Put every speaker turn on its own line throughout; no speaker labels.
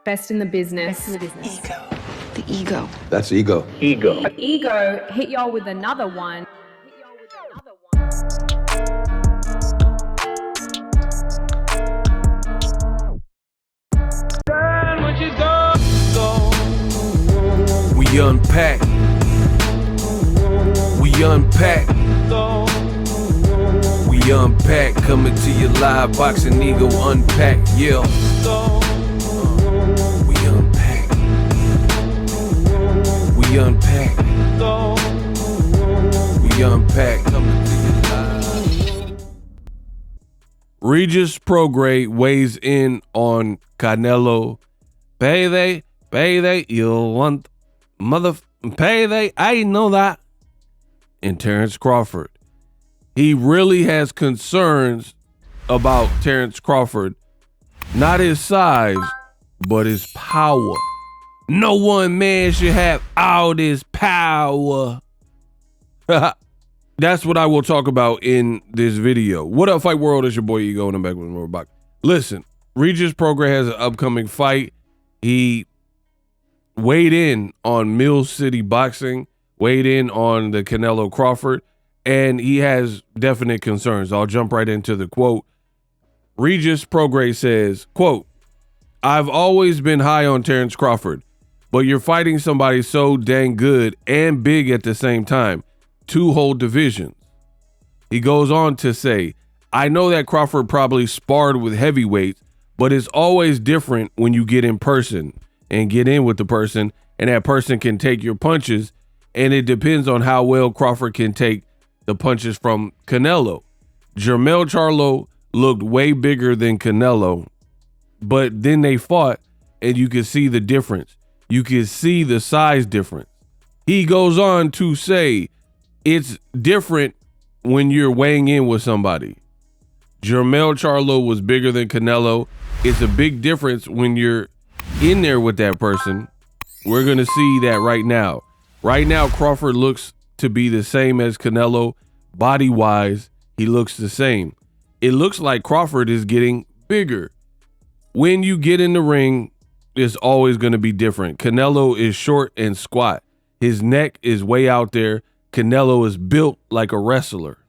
Best in the business.
Ego. The ego.
That's ego.
Ego hit y'all with another one.
We unpack. We unpack. We unpack. Coming to you live, boxing ego unpack. Yeah. We unpack. We unpack. We unpack. Coming to you live. Regis Prograis weighs in on Canelo. Payday, you want payday? I know that. And Terence Crawford. He really has concerns about Terence Crawford. Not his size, but his power. No one man should have all this power. That's what I will talk about in this video. What up, Fight World? It's your boy Ego, and I'm back with more box. Listen, Regis Prograis has an upcoming fight. He weighed in on Mill City Boxing, weighed in on the Canelo Crawford, and he has definite concerns. I'll jump right into the quote. Regis Prograis says, quote, "I've always been high on Terence Crawford, but you're fighting somebody so dang good and big at the same time, two whole divisions." He goes on to say, "I know that Crawford probably sparred with heavyweights, but it's always different when you get in person and get in with the person, and that person can take your punches, and it depends on how well Crawford can take the punches from Canelo. Jermell Charlo looked way bigger than Canelo, but then they fought, and you could see the difference. You could see the size difference." He goes on to say, "It's different when you're weighing in with somebody. Jermell Charlo was bigger than Canelo. It's a big difference when you're in there with that person." We're going to see that right now. Right now, Crawford looks to be the same as Canelo. Body-wise, he looks the same. It looks like Crawford is getting bigger. When you get in the ring, it's always going to be different. Canelo is short and squat. His neck is way out there. Canelo is built like a wrestler.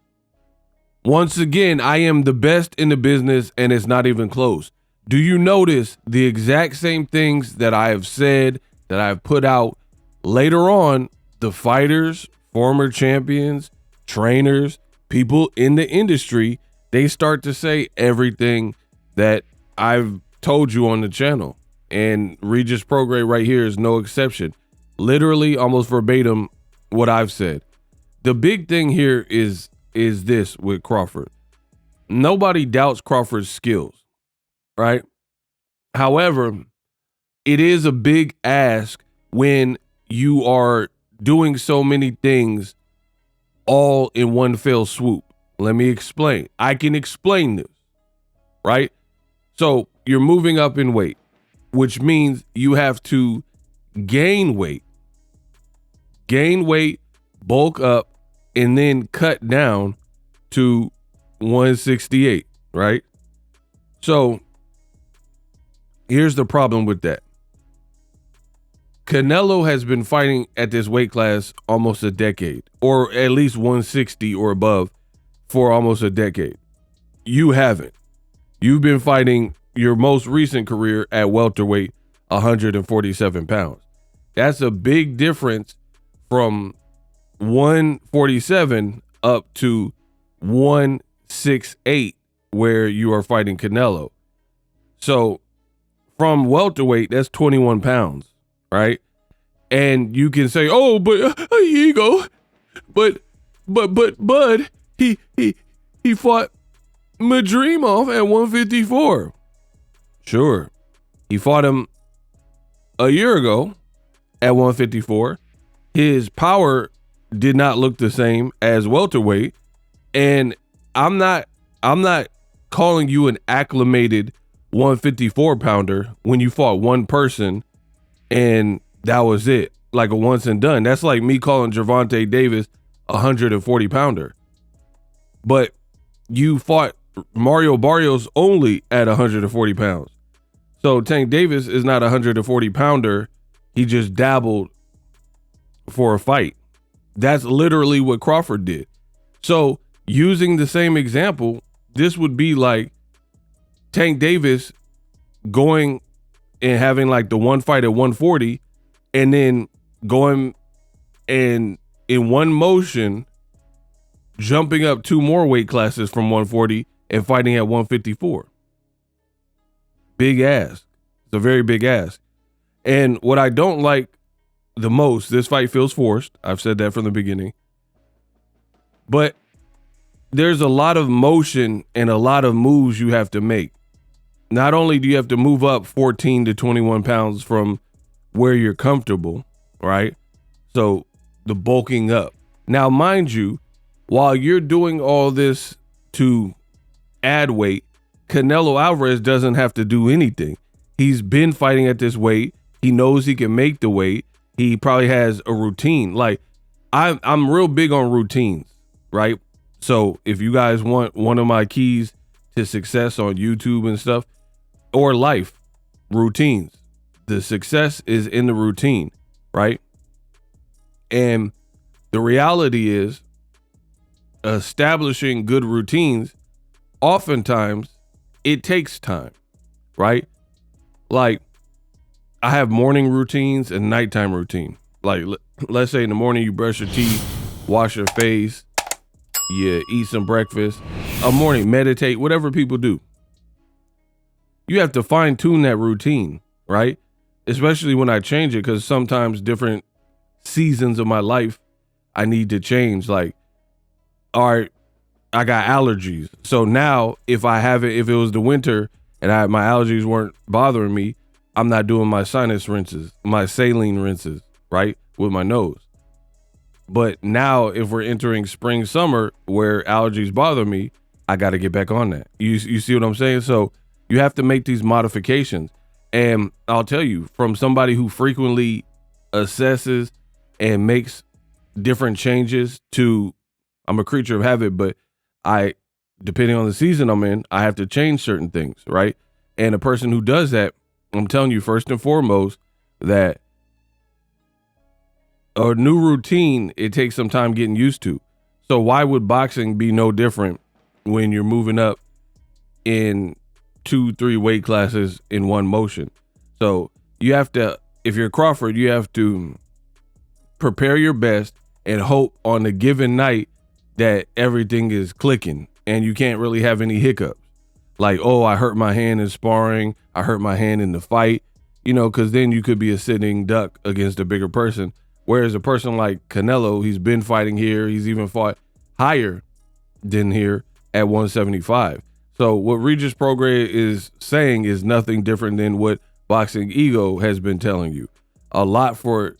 "Once again, I am the best in the business, and it's not even close. Do you notice the exact same things that I have said, that I've put out? Later on, the fighters, former champions, trainers, people in the industry, they start to say everything that I've told you on the channel. And Regis Prograis right here is no exception. Literally almost verbatim what I've said. The big thing here is this with Crawford. Nobody doubts Crawford's skills, right? However, it is a big ask when you are doing so many things all in one fell swoop. Let me explain. I can explain this, right? So you're moving up in weight, which means you have to gain weight, bulk up, and then cut down to 168, right? So here's the problem with that. Canelo has been fighting at this weight class almost a decade, or at least 160 or above for almost a decade. You haven't. You've been fighting your most recent career at welterweight, 147 pounds. That's a big difference from 147 up to 168 where you are fighting Canelo. So from welterweight, that's 21 pounds. Right? And you can say, "Oh, but Ego, but he fought Madrimov at 154. Sure. He fought him a year ago at 154. His power did not look the same as welterweight, and I'm not calling you an acclimated 154 pounder when you fought one person and that was it, like a once and done. That's like me calling Gervonta Davis a 140 pounder. But you fought Mario Barrios only at 140 pounds. So Tank Davis is not a 140 pounder. He just dabbled for a fight. That's literally what Crawford did. So using the same example, this would be like Tank Davis going and having like the one fight at 140 and then going and in one motion jumping up 2 more weight classes from 140 and fighting at 154. Big ask. It's a very big ask. And what I don't like the most, this fight feels forced. I've said that from the beginning. But there's a lot of motion and a lot of moves you have to make. Not only do you have to move up 14 to 21 pounds from where you're comfortable, right? So the bulking up. Now, mind you, while you're doing all this to add weight, Canelo Alvarez doesn't have to do anything. He's been fighting at this weight. He knows he can make the weight. He probably has a routine. Like I'm real big on routines, right? So if you guys want one of my keys to success on YouTube and stuff or life, routines. The success is in the routine, right? And the reality is establishing good routines, oftentimes it takes time, right? Like I have morning routines and nighttime routine. Like let's say in the morning you brush your teeth, wash your face, you eat some breakfast, a morning meditate, whatever people do. You have to fine tune that routine, right? Especially when I change it, because sometimes different seasons of my life I need to change. Like, all right, I got allergies. So now if it was the winter and my allergies weren't bothering me, I'm not doing my sinus rinses, my saline rinses, right? With my nose. But now if we're entering spring, summer where allergies bother me, I got to get back on that. You see what I'm saying? So you have to make these modifications. And I'll tell you, from somebody who frequently assesses and makes different changes to, I'm a creature of habit, but depending on the season I'm in, I have to change certain things, right? And a person who does that, I'm telling you, first and foremost, that a new routine, it takes some time getting used to. So why would boxing be no different when you're moving up in 2-3 weight classes in one motion? So you have to, if you're Crawford, you have to prepare your best and hope on a given night that everything is clicking and you can't really have any hiccups. Like, oh, I hurt my hand in sparring, I hurt my hand in the fight, because then you could be a sitting duck against a bigger person. Whereas a person like Canelo, he's been fighting here. He's even fought higher than here at 175. So what Regis Prograis is saying is nothing different than what Boxing Ego has been telling you. A lot for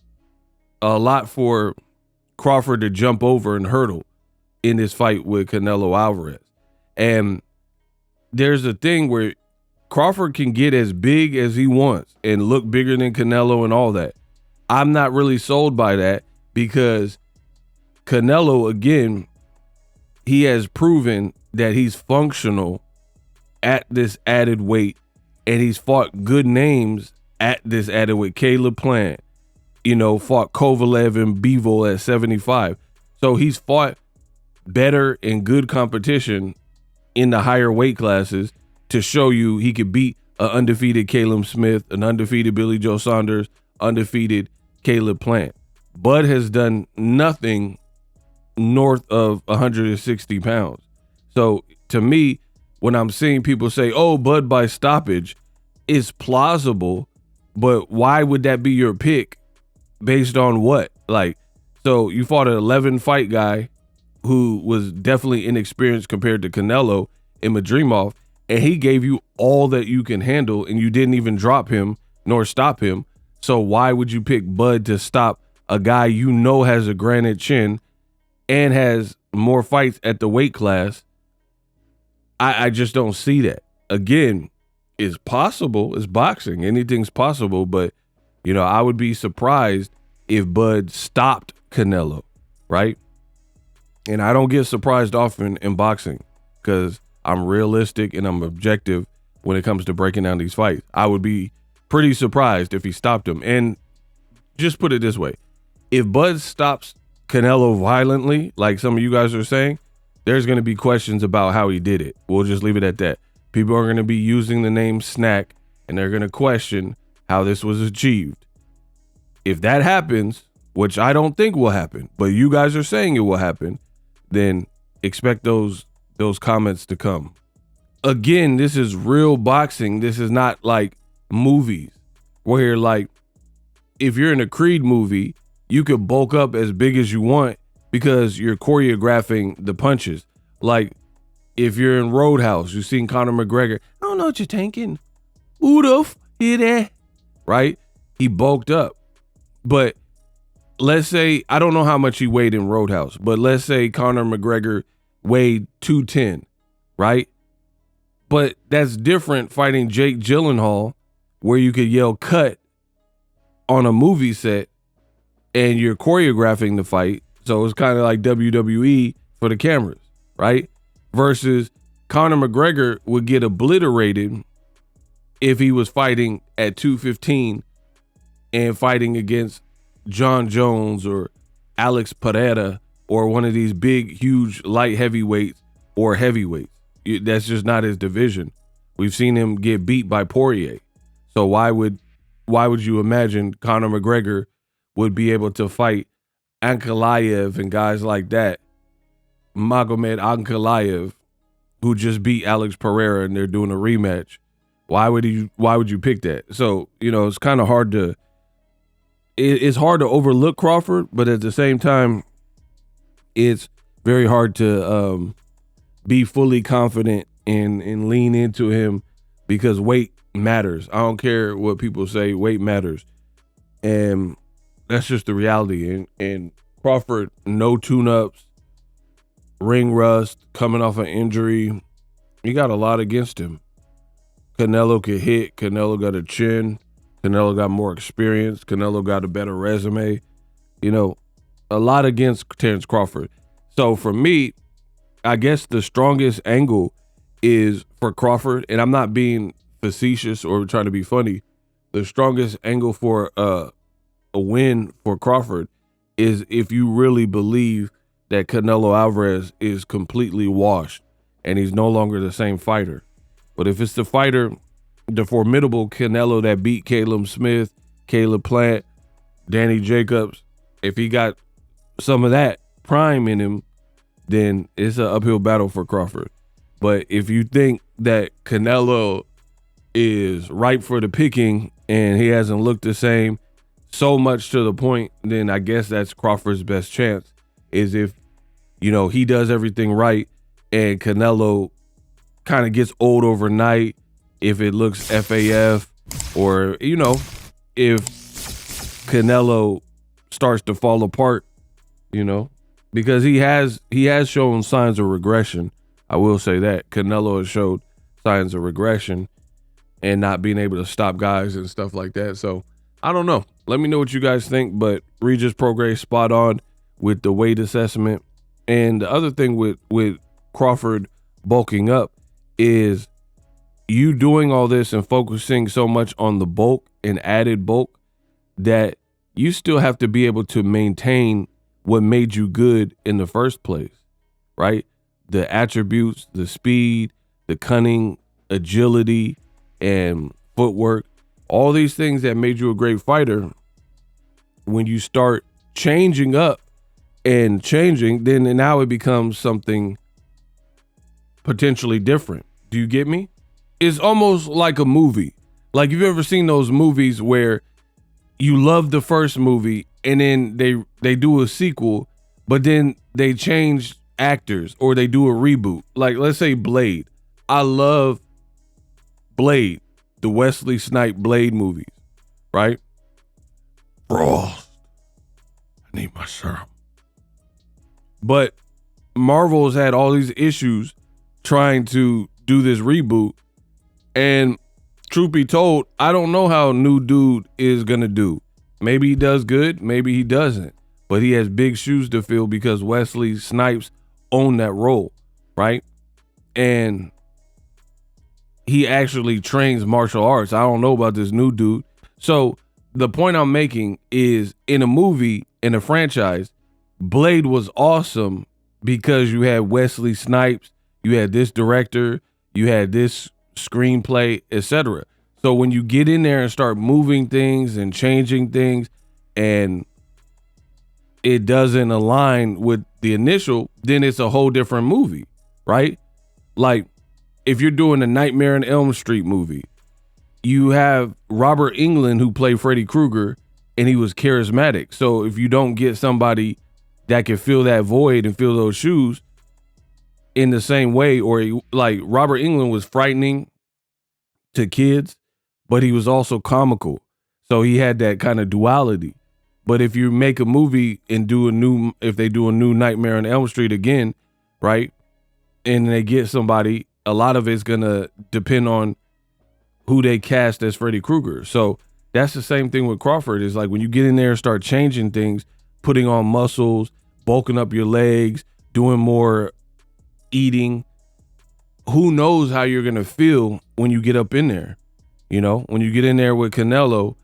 Crawford to jump over and hurdle in this fight with Canelo Alvarez. And there's a thing where Crawford can get as big as he wants and look bigger than Canelo and all that. I'm not really sold by that because Canelo, again, he has proven that he's functional at this added weight, and he's fought good names at this added weight. Caleb Plant, fought Kovalev and Bivol at 75. So he's fought better and good competition in the higher weight classes to show you he could beat an undefeated Caleb Smith, an undefeated Billy Joe Saunders, undefeated Caleb Plant. Bud has done nothing north of 160 pounds. So to me, when I'm seeing people say, oh, Bud by stoppage, it's plausible, but why would that be your pick based on what? Like, so you fought an 11 fight guy who was definitely inexperienced compared to Canelo in Madrimov, and he gave you all that you can handle, and you didn't even drop him nor stop him. So why would you pick Bud to stop a guy has a granite chin and has more fights at the weight class? I just don't see that. Again, it's possible. It's boxing. Anything's possible. But, I would be surprised if Bud stopped Canelo, right? And I don't get surprised often in boxing because I'm realistic and I'm objective when it comes to breaking down these fights. I would be pretty surprised if he stopped him. And just put it this way. If Bud stops Canelo violently, like some of you guys are saying, there's going to be questions about how he did it. We'll just leave it at that. People are going to be using the name Snack, and they're going to question how this was achieved. If that happens, which I don't think will happen, but you guys are saying it will happen, then expect those comments to come. Again, this is real boxing. This is not like movies where, like, if you're in a Creed movie, you could bulk up as big as you want because you're choreographing the punches. Like if you're in Roadhouse, you've seen Conor McGregor. I don't know what you're thinking. Who the f hear that? Right? He bulked up. But let's say, I don't know how much he weighed in Roadhouse, but let's say Conor McGregor weighed 210, right? But that's different fighting Jake Gyllenhaal, where you could yell cut on a movie set and you're choreographing the fight. So it's kind of like WWE for the cameras, right? Versus Conor McGregor would get obliterated if he was fighting at 215 and fighting against John Jones or Alex Pereira or one of these big, huge light heavyweights or heavyweights. That's just not his division. We've seen him get beat by Poirier. So why would you imagine Conor McGregor would be able to fight Ankalaev and guys like that? Magomed Ankalaev, who just beat Alex Pereira and they're doing a rematch. Why would you pick that? So, it's kind of hard to it's hard to overlook Crawford, but at the same time, it's very hard to be fully confident and lean into him because weight matters. I don't care what people say, weight matters. And that's just the reality. And Crawford, no tune-ups, ring rust, coming off an injury. He got a lot against him. Canelo could hit. Canelo got a chin. Canelo got more experience. Canelo got a better resume. A lot against Terence Crawford. So for me, I guess the strongest angle is for Crawford, and I'm not being facetious or trying to be funny. The strongest angle for a win for Crawford is if you really believe that Canelo Alvarez is completely washed and he's no longer the same fighter. But if it's the fighter, the formidable Canelo that beat Caleb Smith, Caleb Plant, Danny Jacobs, if he got some of that prime in him, then it's an uphill battle for Crawford. But if you think that Canelo is ripe for the picking and he hasn't looked the same so much to the point, then I guess that's Crawford's best chance, is if, he does everything right and Canelo kind of gets old overnight, if it looks FAF, or, if Canelo starts to fall apart, because he has shown signs of regression. I will say that Canelo has showed signs of regression and not being able to stop guys and stuff like that. So I don't know. Let me know what you guys think, but Regis Prograis spot on with the weight assessment. And the other thing with Crawford bulking up is you doing all this and focusing so much on the bulk and added bulk that you still have to be able to maintain what made you good in the first place, right? The attributes, the speed, the cunning, agility, and footwork, all these things that made you a great fighter. When you start changing up and changing, then now it becomes something potentially different. Do you get me? It's almost like a movie. Like, you've ever seen those movies where you love the first movie and then they do a sequel, but then they change actors or they do a reboot. Like, let's say Blade. I love Blade, the Wesley Snipes Blade movies, right? Frost, I need my serum. But Marvel has had all these issues trying to do this reboot. And truth be told, I don't know how new dude is going to do. Maybe he does good, maybe he doesn't. But he has big shoes to fill because Wesley Snipes owned that role, right? And he actually trains martial arts. I don't know about this new dude. So the point I'm making is, in a movie, in a franchise, Blade was awesome because you had Wesley Snipes, you had this director, you had this screenplay, etc. So when you get in there and start moving things and changing things and it doesn't align with the initial, then it's a whole different movie, right? Like, if you're doing a Nightmare on Elm Street movie, you have Robert Englund, who played Freddy Krueger, and he was charismatic. So if you don't get somebody that can fill that void and fill those shoes in the same way, or like Robert Englund was frightening to kids, but he was also comical. So he had that kind of duality. But if you make a movie and if they do a new Nightmare on Elm Street again, right, and they get somebody, a lot of it's gonna depend on who they cast as Freddy Krueger. So that's the same thing with Crawford. Is like, when you get in there and start changing things, putting on muscles, bulking up your legs, doing more eating, who knows how you're gonna feel when you get up in there. You know, when you get in there with Canelo,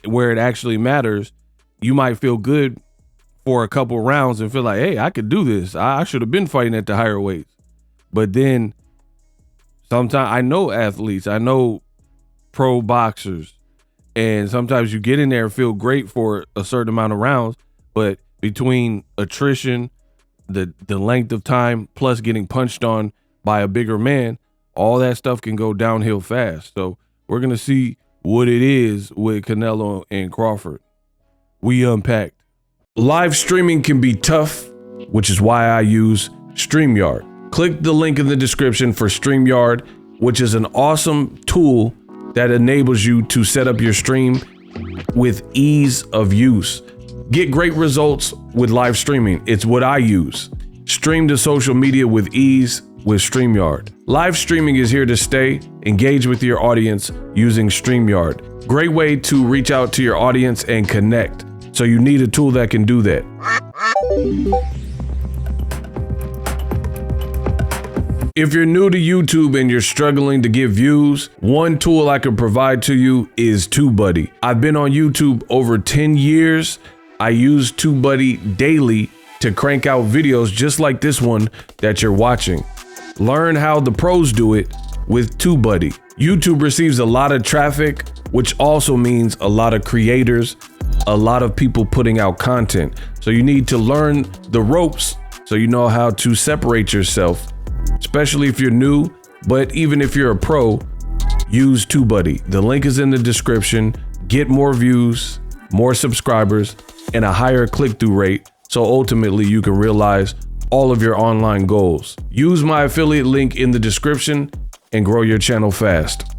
where it actually matters, you might feel good for a couple rounds and feel like, hey, I could do this. I should have been fighting at the higher weights. But then sometimes, I know athletes, I know pro boxers, and sometimes you get in there and feel great for a certain amount of rounds, but between attrition, the length of time, plus getting punched on by a bigger man, all that stuff can go downhill fast. So we're going to see what it is with Canelo and Crawford. We unpacked. Live streaming can be tough, which is why I use StreamYard. Click the link in the description for StreamYard, which is an awesome tool that enables you to set up your stream with ease of use. Get great results with live streaming. It's what I use. Stream to social media with ease with StreamYard. Live streaming is here to stay. Engage with your audience using StreamYard. Great way to reach out to your audience and connect. So you need a tool that can do that. If you're new to YouTube and you're struggling to get views, one tool I can provide to you is TubeBuddy. I've been on YouTube over 10 years. I use TubeBuddy daily to crank out videos just like this one that you're watching. Learn how the pros do it with TubeBuddy. YouTube receives a lot of traffic, which also means a lot of creators, a lot of people putting out content. So you need to learn the ropes so you know how to separate yourself, especially if you're new. But even if you're a pro, use TubeBuddy. The link is in the description. Get more views, more subscribers, and a higher click-through rate, so ultimately you can realize all of your online goals. Use my affiliate link in the description and grow your channel fast.